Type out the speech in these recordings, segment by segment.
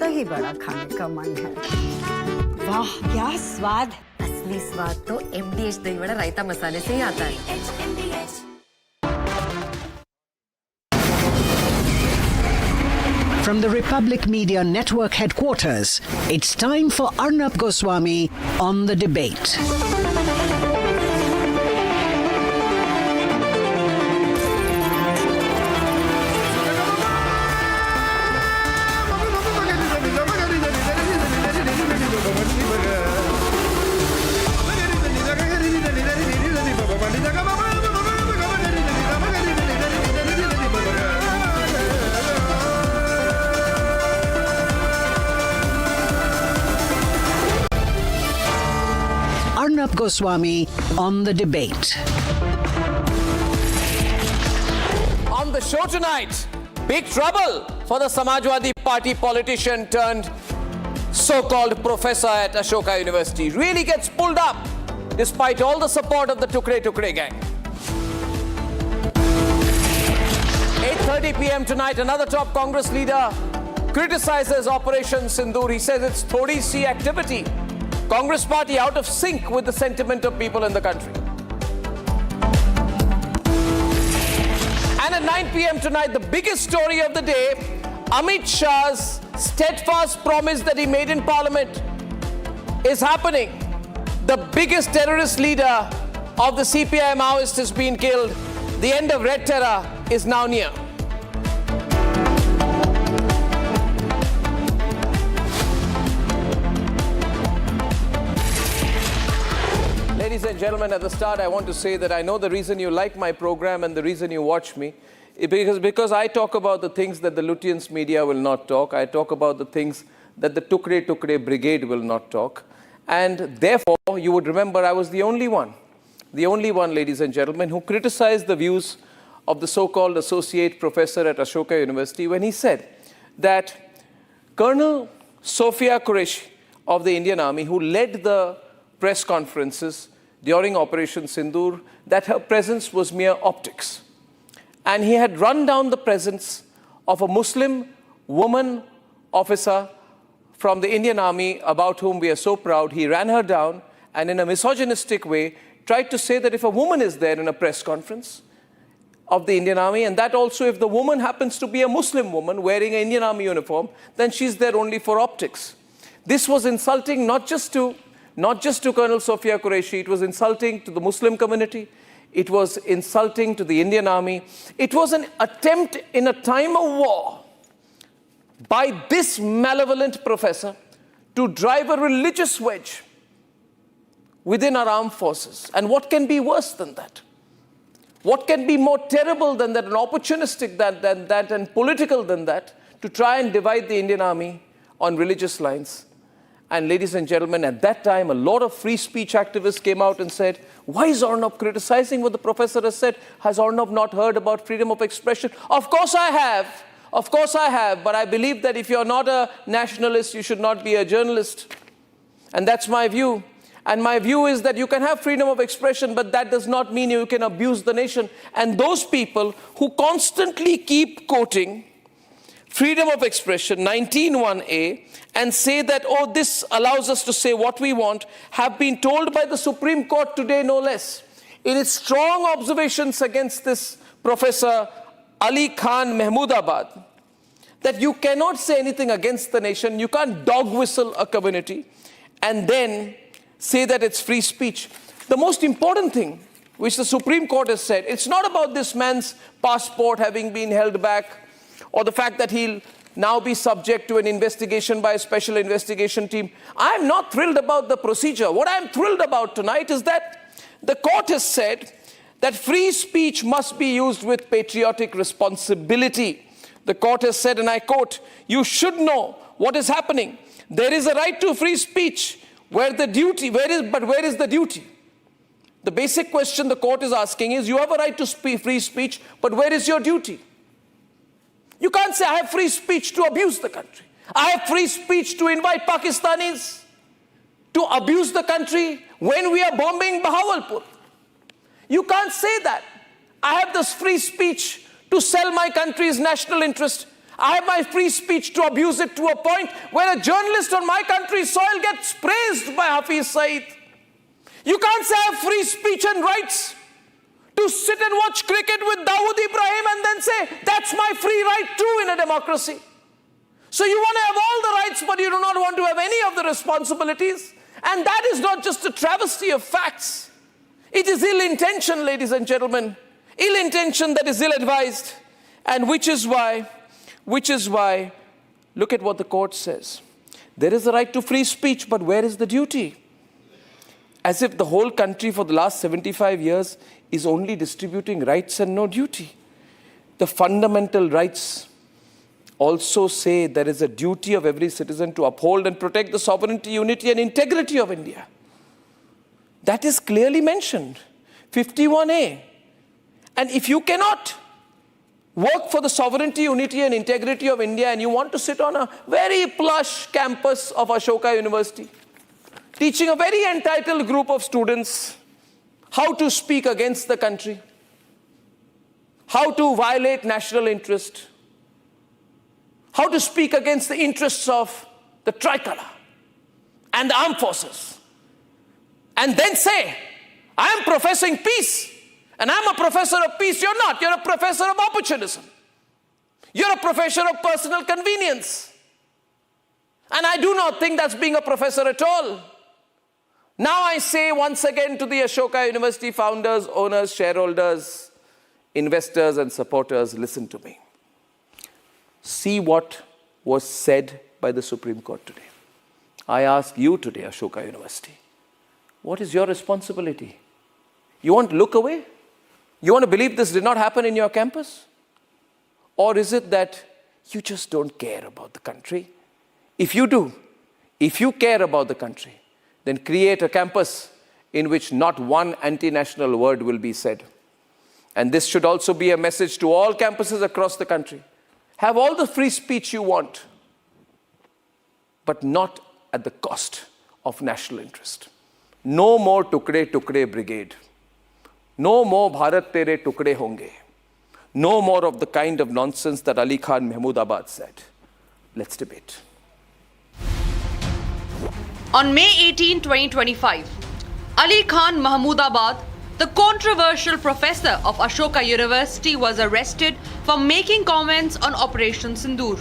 बहुत ही बड़ा खाने का मन है। वाह क्या स्वाद! असली स्वाद तो MDH दही वड़ा रायता मसाले से ही आता है। From the Republic Media Network headquarters, it's time for Arnab Goswami on the debate. Arnab Goswami on the debate. On the show tonight, big trouble for the Samajwadi Party politician turned so-called professor at Ashoka University. Really gets pulled up despite all the support of the Tukre gang. 8:30 p.m. tonight, another top Congress leader criticizes Operation Sinindur. He says it's Thodi Si activity. Congress party out of sync with the sentiment of people in the country. And at 9 p.m. tonight, the biggest story of the day, Amit Shah's steadfast promise that he made in Parliament is happening. The biggest terrorist leader of the CPI Maoist has been killed. The end of Red Terror is now near. Ladies and gentlemen, at the start, I want to say that I know the reason you like my program and the reason you watch me is because I talk about the things that the Lutyens media will not talk. I talk about the things that the Tukre brigade will not talk. And therefore, you would remember I was the only one, ladies and gentlemen, who criticized the views of the so-called associate professor at Ashoka University when he said that Colonel Sophia Qureshi of the Indian Army, who led the press conferences during Operation Sinindur, that her presence was mere optics. And he had run down the presence of a Muslim woman officer from the Indian Army about whom we are so proud. He ran her down and in a misogynistic way tried to say that if a woman is there in a press conference of the Indian Army, and that also if the woman happens to be a Muslim woman wearing an Indian Army uniform, then she's there only for optics. This was insulting not just to Colonel Sophia Qureshi, it was insulting to the Muslim community, it was insulting to the Indian Army. It was an attempt in a time of war by this malevolent professor to drive a religious wedge within our armed forces. And what can be worse than that? What can be more terrible than that, and opportunistic than that, and political than that, to try and divide the Indian Army on religious lines? And ladies and gentlemen, at that time, a lot of free speech activists came out and said, why is Arnab criticizing what the professor has said? Has Arnab not heard about freedom of expression? Of course I have. Of course I have. But I believe that if you're not a nationalist, you should not be a journalist. And that's my view. And my view is that you can have freedom of expression, but that does not mean you can abuse the nation. And those people who constantly keep quoting freedom of expression, 19(1)(a), and say that, oh, this allows us to say what we want, have been told by the Supreme Court today, no less, in its strong observations against this Professor Ali Khan Mahmudabad, that you cannot say anything against the nation, you can't dog whistle a community, and then say that it's free speech. The most important thing which the Supreme Court has said, it's not about this man's passport having been held back, or the fact that he'll now be subject to an investigation by a special investigation team. I'm not thrilled about the procedure. What I'm thrilled about tonight is that the court has said that free speech must be used with patriotic responsibility. The court has said, and I quote, you should know what is happening. There is a right to free speech where is the duty? The basic question the court is asking is, you have a right to free speech, but where is your duty? You can't say, I have free speech to abuse the country. I have free speech to invite Pakistanis to abuse the country when we are bombing Bahawalpur. You can't say that. I have this free speech to sell my country's national interest. I have my free speech to abuse it to a point where a journalist on my country's soil gets praised by Hafiz Saeed. You can't say I have free speech and rights to sit and watch cricket with Dawood Ibrahim and then say, that's my free right too in a democracy. So you want to have all the rights, but you do not want to have any of the responsibilities. And that is not just a travesty of facts. It is ill intention, ladies and gentlemen. Ill intention that is ill-advised. And which is why, look at what the court says. There is a right to free speech, but where is the duty? As if the whole country for the last 75 years is only distributing rights and no duty. The fundamental rights also say there is a duty of every citizen to uphold and protect the sovereignty, unity and integrity of India. That is clearly mentioned, 51A. And if you cannot work for the sovereignty, unity and integrity of India and you want to sit on a very plush campus of Ashoka University, teaching a very entitled group of students how to speak against the country, how to violate national interest, how to speak against the interests of the tricolour and the armed forces, and then say, I am professing peace, and I'm a professor of peace. You're not. You're a professor of opportunism. You're a professor of personal convenience. And I do not think that's being a professor at all. Now I say once again to the Ashoka University founders, owners, shareholders, investors and supporters, listen to me. See what was said by the Supreme Court today. I ask you today, Ashoka University, what is your responsibility? You want to look away? You want to believe this did not happen in your campus? Or is it that you just don't care about the country? If you do, if you care about the country, then create a campus in which not one anti-national word will be said. And this should also be a message to all campuses across the country. Have all the free speech you want, but not at the cost of national interest. No more Tukde Tukde Brigade. No more Bharat Tere Tukde Honge. No more of the kind of nonsense that Ali Khan Mahmudabad said. Let's debate. On May 18, 2025, Ali Khan Mahmudabad, the controversial professor of Ashoka University, was arrested for making comments on Operation Sinindur.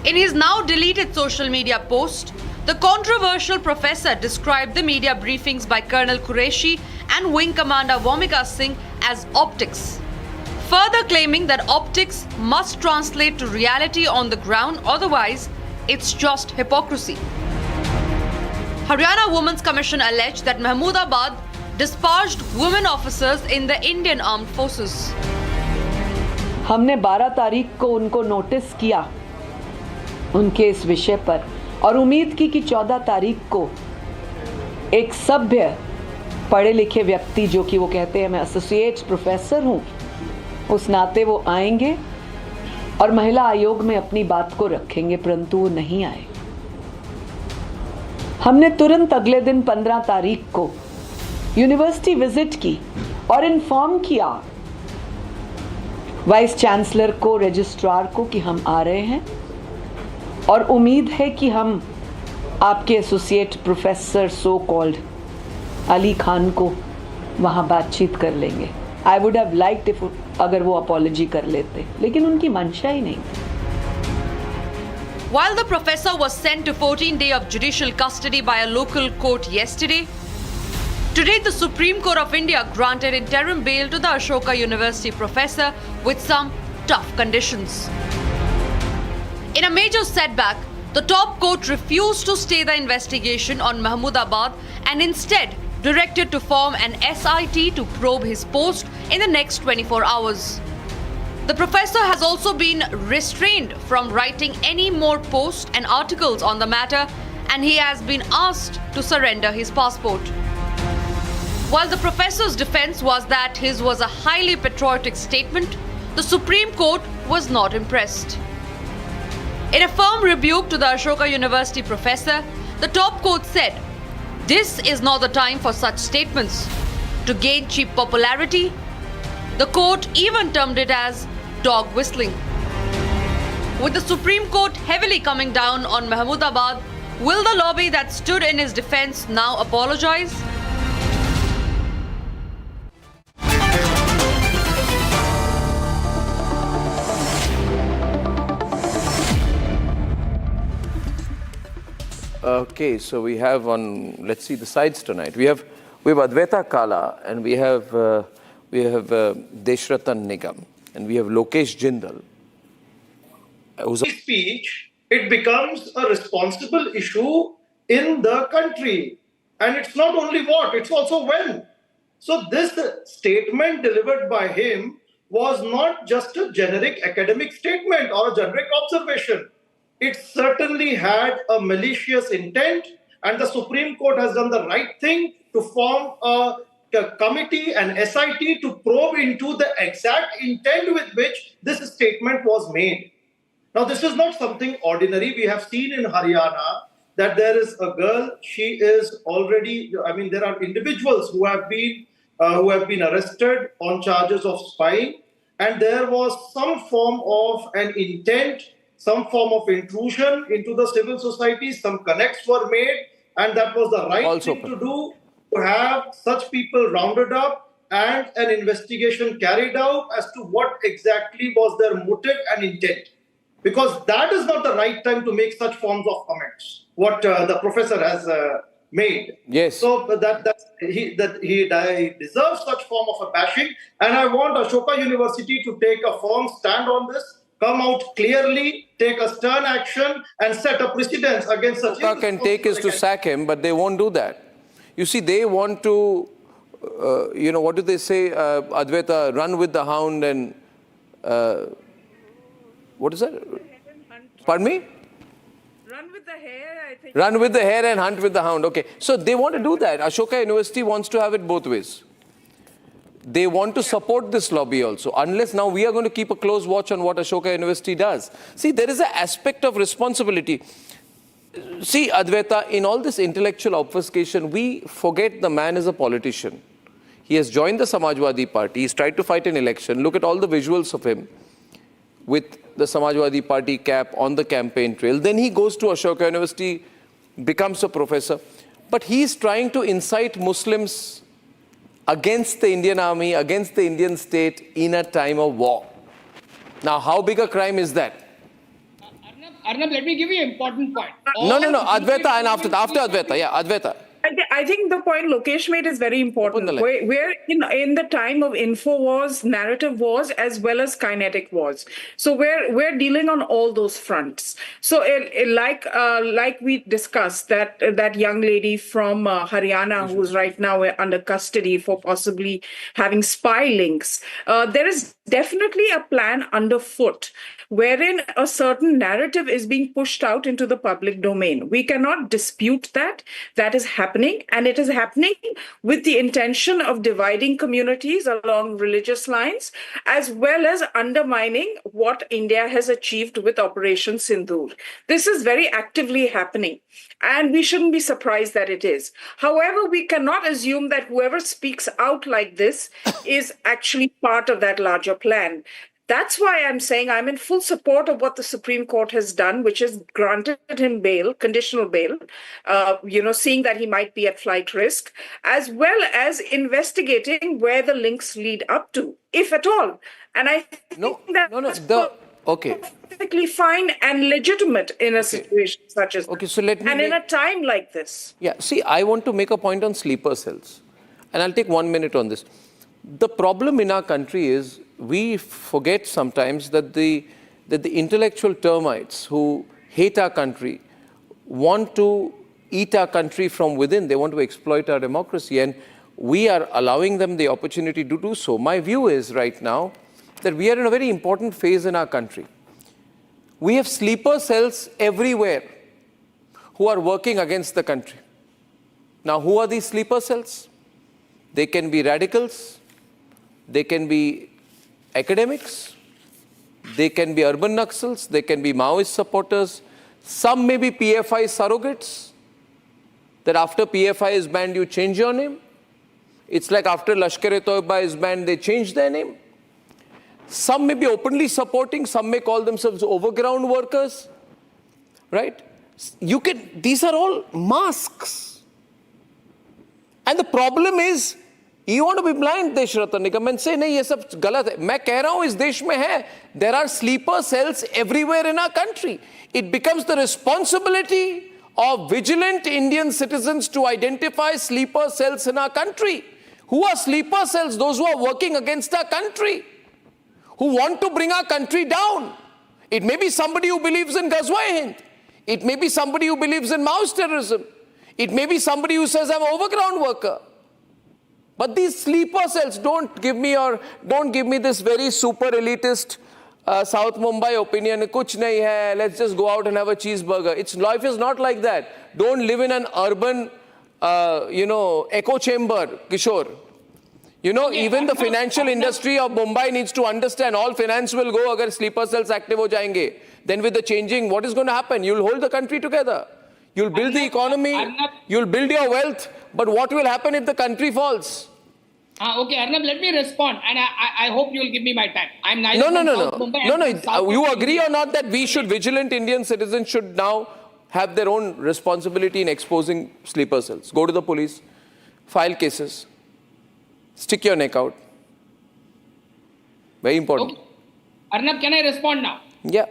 In his now deleted social media post, the controversial professor described the media briefings by Colonel Qureshi and Wing Commander Vomika Singh as optics, further claiming that optics must translate to reality on the ground, otherwise it's just hypocrisy. Haryana Women's Commission alleged that Mahmudabad dispatched women officers in the Indian Armed Forces. हमने 12 तारीख को उनको notice किया उनके इस विषय पर और उम्मीद की कि 14 तारीख को एक सभ्य पढ़े लिखे व्यक्ति, जो कि वो कहते हैं मैं एसोसिएट प्रोफेसर हूँ, उस नाते वो आएंगे और महिला आयोग में अपनी बात को रखेंगे, परंतु वो नहीं आए। हमने तुरंत अगले दिन 15 तारीख को यूनिवर्सिटी विजिट की और इन्फॉर्म किया वाइस चांसलर को, रजिस्ट्रार को कि हम आ रहे हैं और उम्मीद है कि हम आपके associate professor so called Ali Khan को वहाँ बातचीत कर लेंगे। I would have liked if अगर वो अपॉलॉजी कर लेते, लेकिन उनकी मंशा ही नहीं। While the professor was sent to 14 days of judicial custody by a local court yesterday, today the Supreme Court of India granted interim bail to the Ashoka University professor with some tough conditions. In a major setback, the top court refused to stay the investigation on Mahmudabad and instead directed to form an SIT to probe his post in the next 24 hours. The professor has also been restrained from writing any more posts and articles on the matter, and he has been asked to surrender his passport. While the professor's defense was that his was a highly patriotic statement, the Supreme Court was not impressed. In a firm rebuke to the Ashoka University professor, the top court said, "This is not the time for such statements to gain cheap popularity." The court even termed it as dog whistling. With the Supreme Court heavily coming down on Mahmudabad, will the lobby that stood in his defense now apologize? Okay, so we have on, let's see the sides tonight. We have Advaita Kala, and we have Deshratan Nigam, and we have Lokesh Jindal. Speech, it becomes a responsible issue in the country. And it's not only what, it's also when. So this statement delivered by him was not just a generic academic statement or a generic observation. It certainly had a malicious intent, and the Supreme Court has done the right thing to form a committee, an SIT, to probe into the exact intent with which this statement was made. Now, this is not something ordinary. We have seen in Haryana that there is a girl, she is already, there are individuals who have been arrested on charges of spying, and there was some form of an intent, some form of intrusion into the civil society, some connects were made, and that was the right thing to do, to have such people rounded up and an investigation carried out as to what exactly was their motive and intent. Because that is not the right time to make such forms of comments, what the professor has made. Yes. So he deserves such form of a bashing, and I want Ashoka University to take a firm stand on this, come out clearly, take a stern action, and set a precedence against such. Ashoka can take is to sack him, but they won't do that. You see, they want to, what do they say, Advaita, run with the hound and, what is that? Pardon me? Run with the hare, I think. Run with the hare and hunt with the hound. Okay. So they want to do that. Ashoka University wants to have it both ways. They want to support this lobby also, unless now we are going to keep a close watch on what Ashoka University does. See, there is an aspect of responsibility. See, Advaita, in all this intellectual obfuscation, we forget the man is a politician. He has joined the Samajwadi Party. He's tried to fight an election. Look at all the visuals of him with the Samajwadi Party cap on the campaign trail. Then he goes to Ashoka University, becomes a professor. But he's trying to incite Muslims against the Indian army, against the Indian state in a time of war. Now, how big a crime is that? Arnab, let me give you an important point. No, Advaita, and after Advaita, yeah, Advaita. I think the point Lokesh made is very important. We're in the time of info wars, narrative wars, as well as kinetic wars. So we're dealing on all those fronts. So like we discussed, that young lady from Haryana who's right now under custody for possibly having spy links, there is definitely a plan underfoot wherein a certain narrative is being pushed out into the public domain. We cannot dispute that. That is happening, and it is happening with the intention of dividing communities along religious lines, as well as undermining what India has achieved with Operation Sindoor. This is very actively happening, and we shouldn't be surprised that it is. However, we cannot assume that whoever speaks out like this is actually part of that larger plan. That's why I'm saying I'm in full support of what the Supreme Court has done, which is granted him bail, conditional bail, seeing that he might be at flight risk, as well as investigating where the links lead up to, if at all. And I think that's perfectly fine and legitimate in a situation such as this. So let me in a time like this. Yeah, see, I want to make a point on sleeper cells. And I'll take 1 minute on this. The problem in our country is we forget sometimes that the intellectual termites who hate our country want to eat our country from within. They want to exploit our democracy, and we are allowing them the opportunity to do so. My view is right now that we are in a very important phase in our country. We have sleeper cells everywhere who are working against the country. Now, who are these sleeper cells? They can be radicals, they can be academics, they can be urban Naxals, they can be Maoist supporters, some may be PFI surrogates, that after PFI is banned, you change your name. It's like after Lashkar-e-Toiba is banned, they change their name. Some may be openly supporting, some may call themselves overground workers, right? These are all masks. And the problem is, you want to be blind, Desh Ratan Nigam, and say, nahi, ye sab galat hai. Main keh raha hu, is desh mein hai. There are sleeper cells everywhere in our country. It becomes the responsibility of vigilant Indian citizens to identify sleeper cells in our country. Who are sleeper cells? Those who are working against our country, who want to bring our country down. It may be somebody who believes in Ghazwa-e-Hind. It may be somebody who believes in Maoist terrorism. It may be somebody who says, I'm an overground worker. But these sleeper cells, don't give me this very super elitist South Mumbai opinion. Kuch nahi hai, let's just go out and have a cheeseburger. Life is not like that. Don't live in an urban, echo chamber, Kishore. Even the financial industry of Mumbai needs to understand all finance will go agar sleeper cells active ho jayenge. Then with the changing, what is going to happen? You'll hold the country together. You'll build the economy. You'll build your wealth. But what will happen if the country falls? Okay, Arnab, let me respond. And I hope you'll give me my time. I'm neither No. You agree or not that vigilant Indian citizens should now have their own responsibility in exposing sleeper cells? Go to the police, file cases, stick your neck out. Very important. Okay. Arnab, can I respond now? Yeah.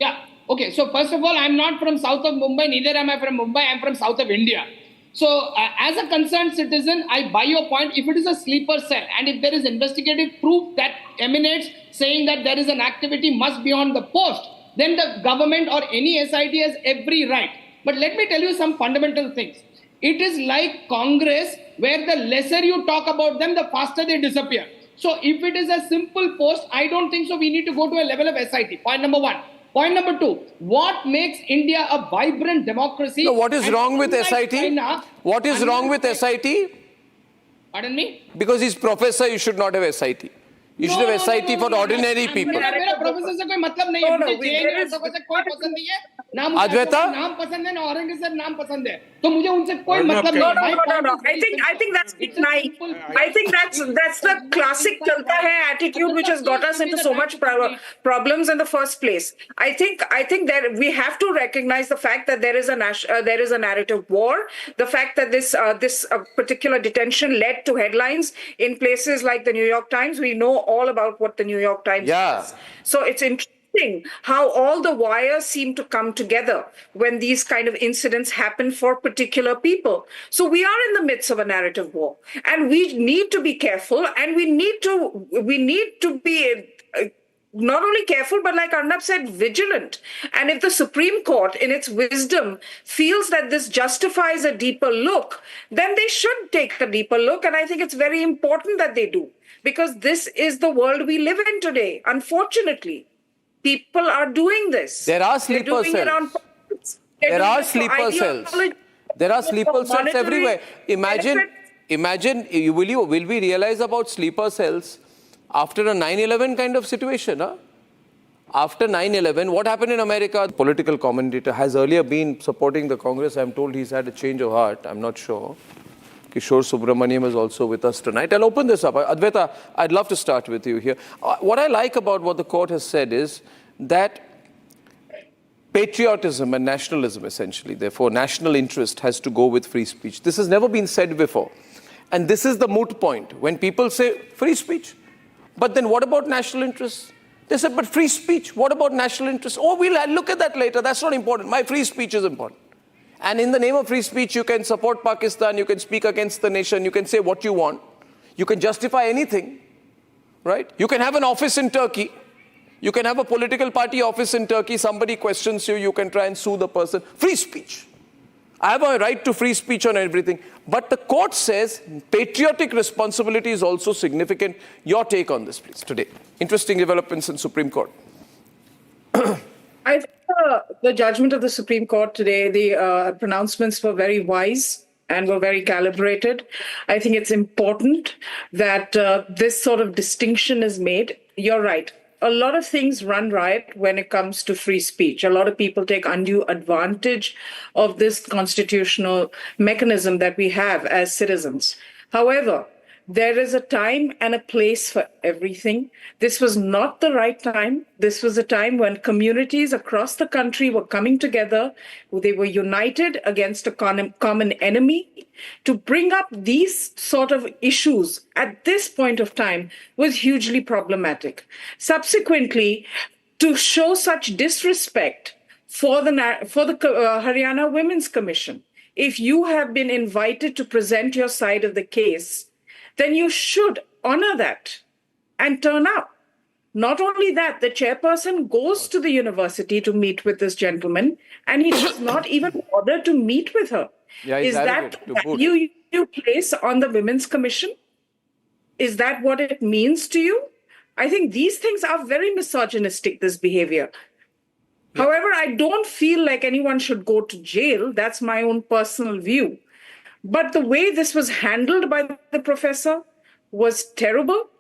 Yeah. Okay. So first of all, I'm not from south of Mumbai. Neither am I from Mumbai. I'm from south of India. So as a concerned citizen, I buy your point. If it is a sleeper cell and if there is investigative proof that emanates saying that there is an activity must be on the post, then the government or any SIT has every right. But let me tell you some fundamental things. It is like Congress, where the lesser you talk about them, the faster they disappear. So if it is a simple post, I don't think so. We need to go to a level of SIT. Point number one. Point number two, what makes India a vibrant democracy? No, what is wrong with SIT? China, what is wrong with SIT? Pardon me? Because he's professor, you should not have SIT. You should have SIT for ordinary people. मेरा professor से कोई मतलब नहीं है, मुझे jail से कोई पसंद नहीं है, ना मुझे नाम पसंद है, ना औरंगजेब सर नाम पसंद है, तो मुझे उनसे कोई मतलब नहीं। No. I think that's naive. I think that's the classic chalta hai attitude which has got us into so much problems in the first place. I think that we have to recognize the fact that there is a narrative war. The fact that this particular detention led to headlines in places like the New York Times. We know all about what the New York Times does. So it's interesting how all the wires seem to come together when these kind of incidents happen for particular people. So we are in the midst of a narrative war, and we need to be careful, and we need to be not only careful, but like Arnab said, vigilant. And if the Supreme Court, in its wisdom, feels that this justifies a deeper look, then they should take a deeper look. And I think it's very important that they do, because this is the world we live in today. Unfortunately, people are doing this. There are sleeper cells. There are sleeper cells. There are sleeper cells everywhere. Imagine, will we realize about sleeper cells after a 9/11 kind of situation? Huh? After 9/11, what happened in America? The political commentator has earlier been supporting the Congress. I'm told he's had a change of heart. I'm not sure. Kishore Subramaniam is also with us tonight. I'll open this up. Advaita, I'd love to start with you here. What I like about what the court has said is that patriotism and nationalism, essentially, therefore national interest, has to go with free speech. This has never been said before. And this is the moot point. When people say free speech, but then what about national interests? They said, but free speech, what about national interests? Oh, we'll look at that later. That's not important. My free speech is important. And in the name of free speech, you can support Pakistan, you can speak against the nation, you can say what you want, you can justify anything, right? You can have an office in Turkey, you can have a political party office in Turkey, somebody questions you, you can try and sue the person. Free speech. I have a right to free speech on everything. But the court says patriotic responsibility is also significant. Your take on this, please, today. Interesting developments in Supreme Court. I think the judgment of the Supreme Court today, the pronouncements were very wise and were very calibrated. I think it's important that this sort of distinction is made. You're right. A lot of things run riot when it comes to free speech. A lot of people take undue advantage of this constitutional mechanism that we have as citizens. However, there is a time and a place for everything. This was not the right time. This was a time when communities across the country were coming together. They were united against a common enemy. To bring up these sort of issues at this point of time was hugely problematic. Subsequently, to show such disrespect for the Haryana Women's Commission, if you have been invited to present your side of the case, then you should honor that and turn up. Not only that, the chairperson goes to the university to meet with this gentleman, and he does not even bother to meet with her. Yeah, is that value you place on the Women's Commission? Is that what it means to you? I think these things are very misogynistic, this behavior. Yeah. However, I don't feel like anyone should go to jail. That's my own personal view. But the way this was handled by the professor was terrible.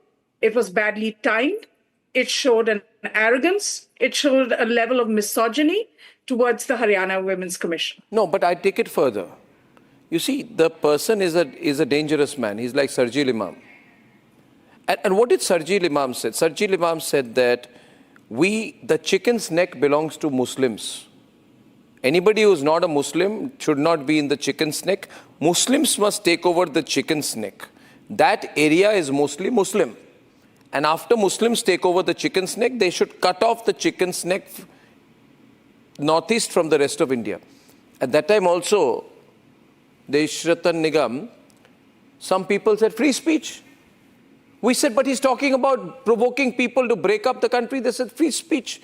It was badly timed. It showed an arrogance. It showed a level of misogyny towards the Haryana Women's Commission. No, but I take it further. You see, the person is a dangerous man. He's like Sarjil Imam. And what did Sarjil Imam say? Sarjil Imam said that the chicken's neck belongs to Muslims. Anybody who's not a Muslim should not be in the chicken's neck. Muslims must take over the chicken's neck. That area is mostly Muslim. And after Muslims take over the chicken's neck, they should cut off the chicken's neck northeast from the rest of India. At that time also, Deshratan Nigam, some people said free speech. We said, but he's talking about provoking people to break up the country. They said free speech.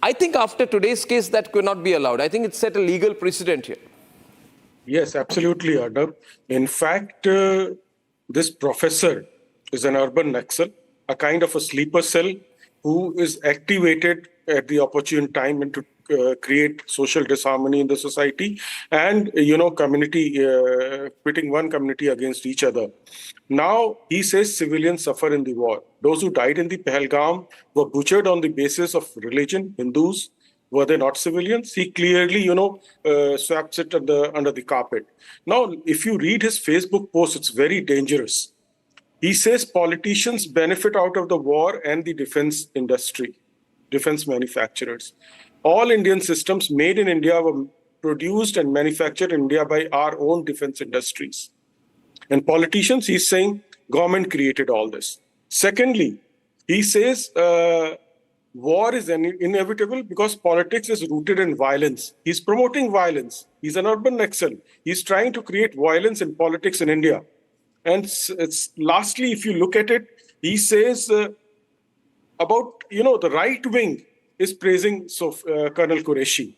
I think after today's case, that could not be allowed. I think it's set a legal precedent here. Yes, absolutely, Arnab. In fact, this professor is an urban Naxal, a kind of a sleeper cell who is activated at the opportune time and to create social disharmony in the society and, community, pitting one community against each other. Now, he says civilians suffer in the war. Those who died in the Pahalgam were butchered on the basis of religion, Hindus. Were they not civilians? He clearly, swaps it under the carpet. Now, if you read his Facebook post, it's very dangerous. He says politicians benefit out of the war and the defense industry, defense manufacturers. All Indian systems made in India were produced and manufactured in India by our own defense industries. And politicians, he's saying, government created all this. Secondly, he says war is inevitable because politics is rooted in violence. He's promoting violence. He's an urban Naxal. He's trying to create violence in politics in India. And lastly, if you look at it, he says about, the right wing is praising Colonel Qureshi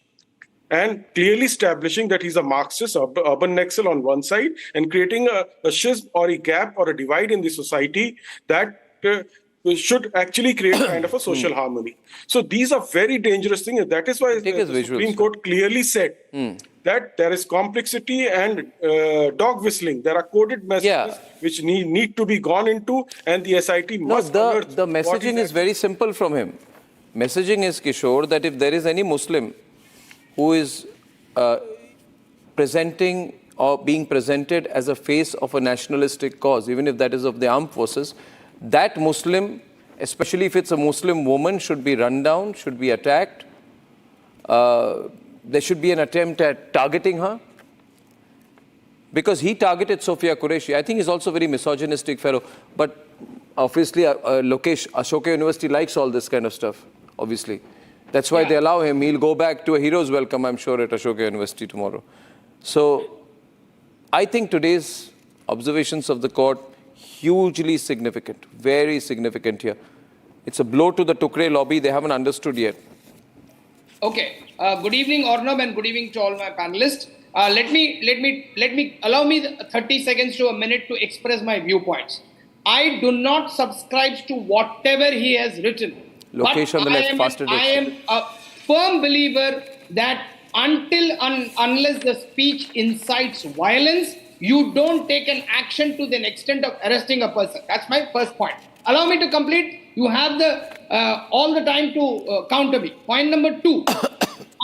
and clearly establishing that he's a Marxist, urban Naxal on one side and creating a schism or a gap or a divide in the society that should actually create kind of a social harmony. So these are very dangerous things. That is why the Supreme Court clearly said that there is complexity and dog whistling. There are coded messages which need to be gone into, and the SIT must unearth. The messaging is very simple from him. Messaging is, Kishore, that if there is any Muslim who is presenting or being presented as a face of a nationalistic cause, even if that is of the armed forces, that Muslim, especially if it's a Muslim woman, should be run down, should be attacked. There should be an attempt at targeting her. Because he targeted Sophia Qureshi. I think he's also a very misogynistic fellow. But obviously, Lokesh, Ashoka University likes all this kind of stuff, obviously. That's why they allow him. He'll go back to a hero's welcome, I'm sure, at Ashoka University tomorrow. So I think today's observations of the court, hugely significant, very significant here. It's a blow to the Tukre lobby. They haven't understood yet. Okay. Good evening, Arnab, and good evening to all my panelists. Allow me 30 seconds to a minute to express my viewpoints. I do not subscribe to whatever he has written. Location on the left, faster. I am a firm believer that unless the speech incites violence, you don't take an action to the extent of arresting a person. That's my first point. Allow me to complete. You have all the time to counter me. Point number 2.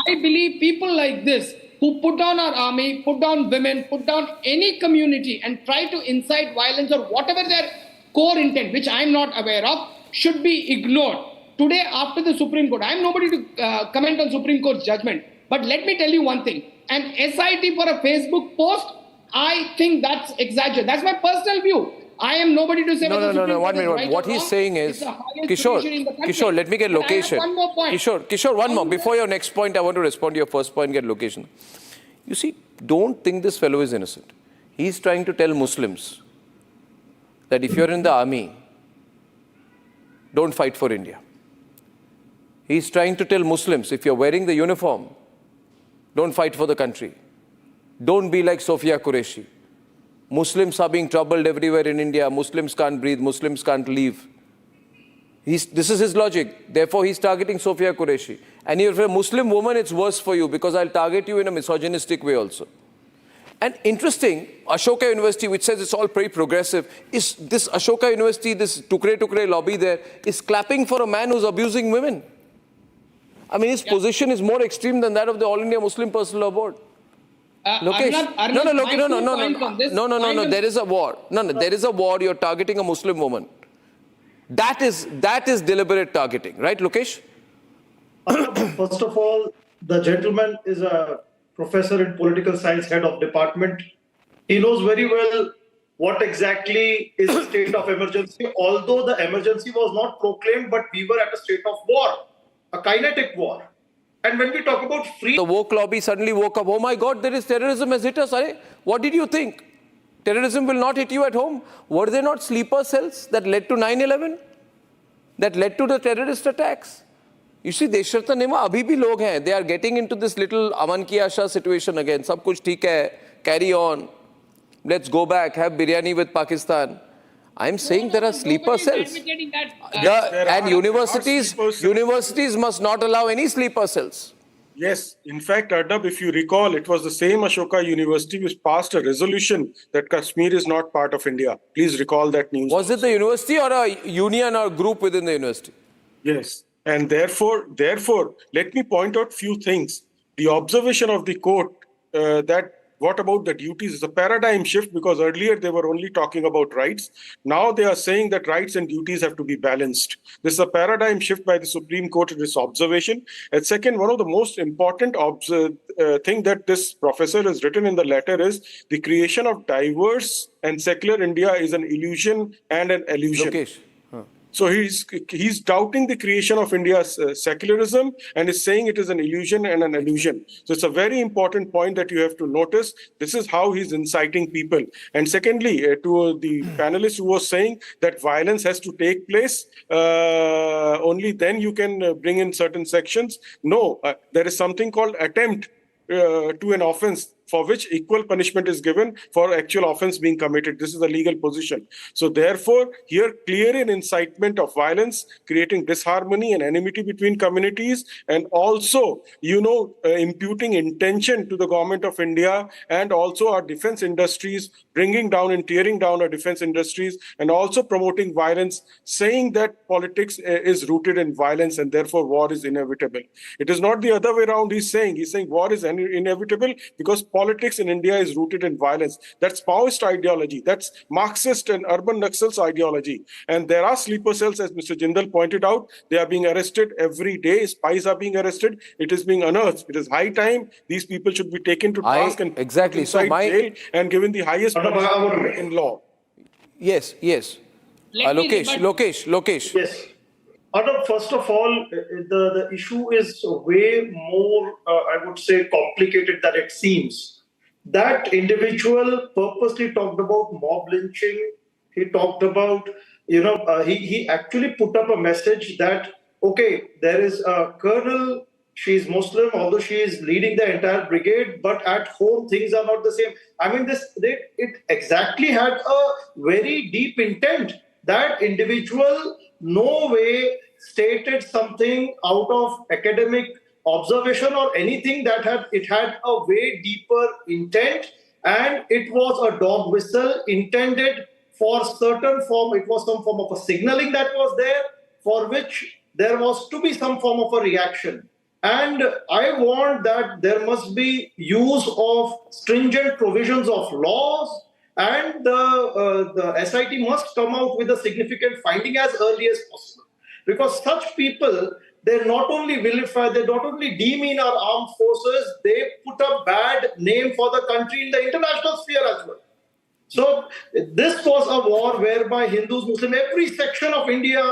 I believe people like this who put down our army, put down women, put down any community and try to incite violence or whatever their core intent, which I am not aware of, should be ignored. Today, after the Supreme Court, I am nobody to comment on Supreme Court's judgment. But let me tell you one thing. An SIT for a Facebook post, I think that's exaggerated. That's my personal view. I am nobody to say whether No. Supreme Court One is minute. right What or he's wrong. saying It's is, the highest judiciary in the country. Kishore, let me get But I location. have one more point. Kishore, one more. Before your next point, I want to respond to your first point, get location. You see, don't think this fellow is innocent. He's trying to tell Muslims that if you're in the army, don't fight for India. He's trying to tell Muslims, if you're wearing the uniform, don't fight for the country. Don't be like Sophia Qureshi. Muslims are being troubled everywhere in India. Muslims can't breathe. Muslims can't leave. This is his logic. Therefore, he's targeting Sophia Qureshi. And if you're a Muslim woman, it's worse for you because I'll target you in a misogynistic way also. And interesting, Ashoka University, which says it's all very progressive, is this Ashoka University, this Tukre lobby there, is clapping for a man who's abusing women. I mean, his position is more extreme than that of the All India Muslim Personal Law Board. Lokesh, no, there is a war. There is a war. You're targeting a Muslim woman. That is deliberate targeting, right, Lokesh? First of all, the gentleman is a professor in political science, head of department. He knows very well what exactly is the state of emergency, although the emergency was not proclaimed, but we were at a state of war, a kinetic war. And when we talk about free... The woke lobby suddenly woke up. Oh my God, there is terrorism has hit us. What did you think? Terrorism will not hit you at home. Were there not sleeper cells that led to 9/11? That led to the terrorist attacks? You see, Deshrata Nema, abhi bhi log hain. They are getting into this little Aman ki Asha situation again. Sab kuch theek hai. Carry on. Let's go back. Have biryani with Pakistan. I'm saying there are sleeper cells. And universities must not allow any sleeper cells. Yes. In fact, Arnab, if you recall, it was the same Ashoka University which passed a resolution that Kashmir is not part of India. Please recall that news. Was it the university or a union or group within the university? Yes. And therefore, let me point out few things. The observation of the court that what about the duties is a paradigm shift, because earlier they were only talking about rights. Now they are saying that rights and duties have to be balanced. This is a paradigm shift by the Supreme Court in this observation. And second, one of the most important thing that this professor has written in the letter is the creation of diverse and secular India is an illusion and an illusion. Lokesh. So he's doubting the creation of India's secularism and is saying it is an illusion and an illusion. So it's a very important point that you have to notice. This is how he's inciting people. And secondly, to the panelist who was saying that violence has to take place, only then you can bring in certain sections. No, there is something called attempt to an offense for which equal punishment is given for actual offense being committed. This is a legal position. So therefore, here clear an incitement of violence, creating disharmony and enmity between communities, and also, imputing intention to the government of India and also our defense industries, bringing down and tearing down our defense industries, and also promoting violence, saying that politics is rooted in violence and therefore war is inevitable. It is not the other way around. He's saying war is inevitable because politics in India is rooted in violence. That's Maoist ideology. That's Marxist and urban Naxals ideology. And there are sleeper cells, as Mr. Jindal pointed out. They are being arrested every day. Spies are being arrested. It is being unearthed. It is high time these people should be taken to task and exactly. So jail and given the highest punishment in law. Yes. Lokesh. Yes. Arnab, first of all, the issue is way more, I would say, complicated than it seems. That individual purposely talked about mob lynching. He talked about, he actually put up a message that, okay, there is a colonel, she's Muslim, although she is leading the entire brigade, but at home things are not the same. I mean, it exactly had a very deep intent. That individual no way stated something out of academic observation or anything it had a way deeper intent, and it was a dog whistle intended for certain form. It was some form of a signaling that was there for which there was to be some form of a reaction. And I want that there must be use of stringent provisions of laws and the SIT must come out with a significant finding as early as possible. Because such people, they not only vilify, they not only demean our armed forces, they put a bad name for the country in the international sphere as well. So this was a war whereby Hindus, Muslims, every section of India,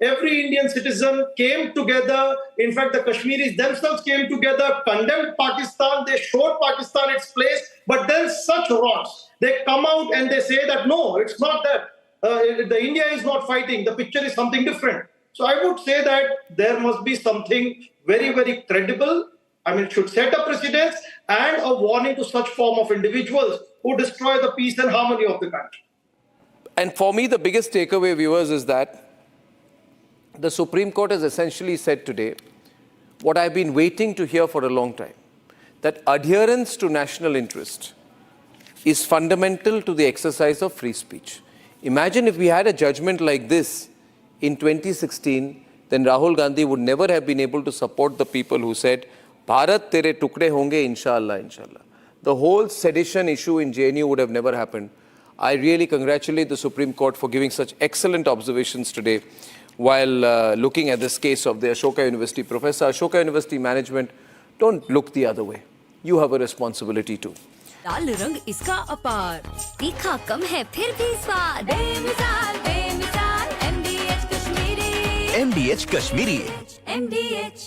every Indian citizen came together. In fact, the Kashmiris themselves came together, condemned Pakistan, they showed Pakistan its place, but then such rots, they come out and they say that no, it's not that. The India is not fighting, the picture is something different. So I would say that there must be something very, very credible. I mean, it should set a precedence and a warning to such form of individuals who destroy the peace and harmony of the country. And for me, the biggest takeaway, viewers, is that the Supreme Court has essentially said today what I've been waiting to hear for a long time, that adherence to national interest is fundamental to the exercise of free speech. Imagine if we had a judgment like this in 2016, then Rahul Gandhi would never have been able to support the people who said, Bharat tere tukde honge, inshallah, inshallah. The whole sedition issue in JNU would have never happened. I really congratulate the Supreme Court for giving such excellent observations today while looking at this case of the Ashoka University professor. Ashoka University management, don't look the other way. You have a responsibility too. लाल रंग इसका अपार, तीखा कम है फिर भी स्वाद, बेमिसाल बेमिसाल MDH Kashmiri, MDH Kashmiri. MDH